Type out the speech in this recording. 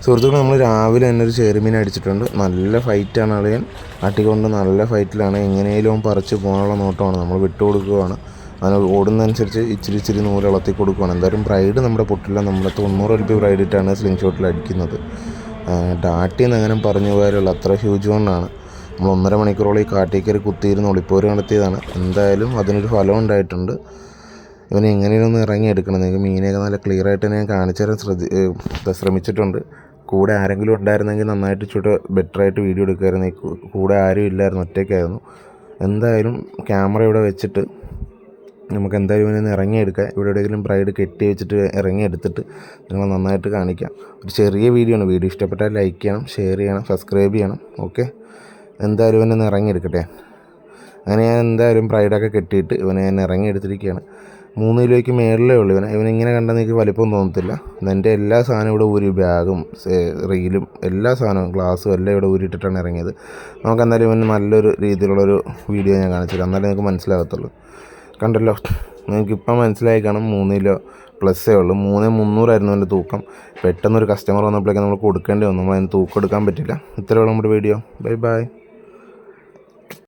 സുഹൃത്തുക്കൾ, നമ്മൾ രാവിലെ തന്നെ ഒരു ചേറുമീൻ അടിച്ചിട്ടുണ്ട്. നല്ല ഫൈറ്റാണ് അളിയൻ, ആട്ടിക്കൊണ്ട് നല്ല ഫൈറ്റിലാണ്. എങ്ങനെയും പറിച്ച് പോകാനുള്ള നോട്ടമാണ്. നമ്മൾ വിട്ടുകൊടുക്കുകയാണ്. അങ്ങനെ ഓടുന്നതനുസരിച്ച് ഇച്ചിരി നൂല് ഇളത്തി കൊടുക്കുകയാണ്. എന്തായാലും ബ്രൈഡ് നമ്മുടെ പൊട്ടില്ല. നമ്മുടെ 90 LP ബ്രൈഡ് ഇട്ടാണ് സ്ലിംഗ് ഷോട്ടിൽ അടിക്കുന്നത്. ഡാട്ടിന്ന് അങ്ങനെ പറഞ്ഞു പോയാലുള്ള അത്ര ഹ്യൂജ് കൊണ്ടാണ് നമ്മൾ 1.5 മണിക്കൂറോളം ഈ കാട്ടിക്കറി കുത്തിയിരുന്ന് ഒളിപ്പോര് നടത്തിയതാണ്. എന്തായാലും അതിനൊരു ഫലം ഉണ്ടായിട്ടുണ്ട്. ഇവനെ എങ്ങനെയൊന്ന് ഇറങ്ങിയെടുക്കണം. നിങ്ങൾക്ക് മീനെയൊക്കെ നല്ല ക്ലിയർ ആയിട്ട് തന്നെ ഞാൻ കാണിച്ചു തരാൻ ശ്രമിച്ചിട്ടുണ്ട്. കൂടെ ആരെങ്കിലും ഉണ്ടായിരുന്നെങ്കിൽ നന്നായിട്ട് ഇച്ചിട്ട് ബെറ്ററായിട്ട് വീഡിയോ എടുക്കുമായിരുന്നു. കൂടെ ആരും ഇല്ലായിരുന്നു, ഒറ്റയ്ക്കായിരുന്നു. എന്തായാലും ക്യാമറ ഇവിടെ വെച്ചിട്ട് നമുക്ക് എന്തായാലും ഇവനൊന്ന് ഇറങ്ങിയെടുക്കാം. ഇവിടെ എവിടെയെങ്കിലും ബ്രൈഡ് കെട്ടി വെച്ചിട്ട് ഇറങ്ങിയെടുത്തിട്ട് നിങ്ങൾ നന്നായിട്ട് കാണിക്കാം. ഒരു ചെറിയ വീഡിയോ ആണ്. വീഡിയോ ഇഷ്ടപ്പെട്ടാൽ ലൈക്ക് ചെയ്യണം, ഷെയർ ചെയ്യണം, സബ്സ്ക്രൈബ് ചെയ്യണം. ഓക്കെ, എന്തായാലും ഇവനൊന്ന് ഇറങ്ങിയെടുക്കട്ടെ. അങ്ങനെ ഞാൻ എന്തായാലും ബ്രൈഡൊക്കെ കെട്ടിയിട്ട് ഇവനെ ഞാൻ ഇറങ്ങിയെടുത്തിരിക്കുകയാണ്. 3 കിലോയ്ക്ക് മേളിലേ ഉള്ളൂ ഇവനിങ്ങനെ കണ്ടാൽ എനിക്ക് വലിപ്പം തോന്നത്തില്ല. എൻ്റെ എല്ലാ സാധനവും ഇവിടെ ഊരി, ബാഗും റീലും എല്ലാ സാധനവും ഗ്ലാസ്സും എല്ലാം ഇവിടെ ഊരിയിട്ടിട്ടാണ് ഇറങ്ങിയത്. നമുക്ക് എന്തായാലും ഇവന് നല്ലൊരു രീതിയിലുള്ളൊരു വീഡിയോ ഞാൻ കാണിച്ചു തരാം. എന്നാലേ നിങ്ങൾക്ക് മനസ്സിലാകത്തുള്ളൂ. കണ്ടല്ലോ, നിങ്ങൾക്കിപ്പം മനസ്സിലായി കാണും. 3 കിലോ പ്ലസ്സേ ഉള്ളൂ. 3,300 എൻ്റെ തൂക്കം. പെട്ടെന്നൊരു കസ്റ്റമർ വന്നപ്പോഴേക്കും നമ്മൾ കൊടുക്കേണ്ടി വന്നു. നമ്മൾ അതിന് തൂക്കം എടുക്കാൻ പറ്റില്ല. ഇത്രയുള്ള നമ്മുടെ വീഡിയോ. Bye bye.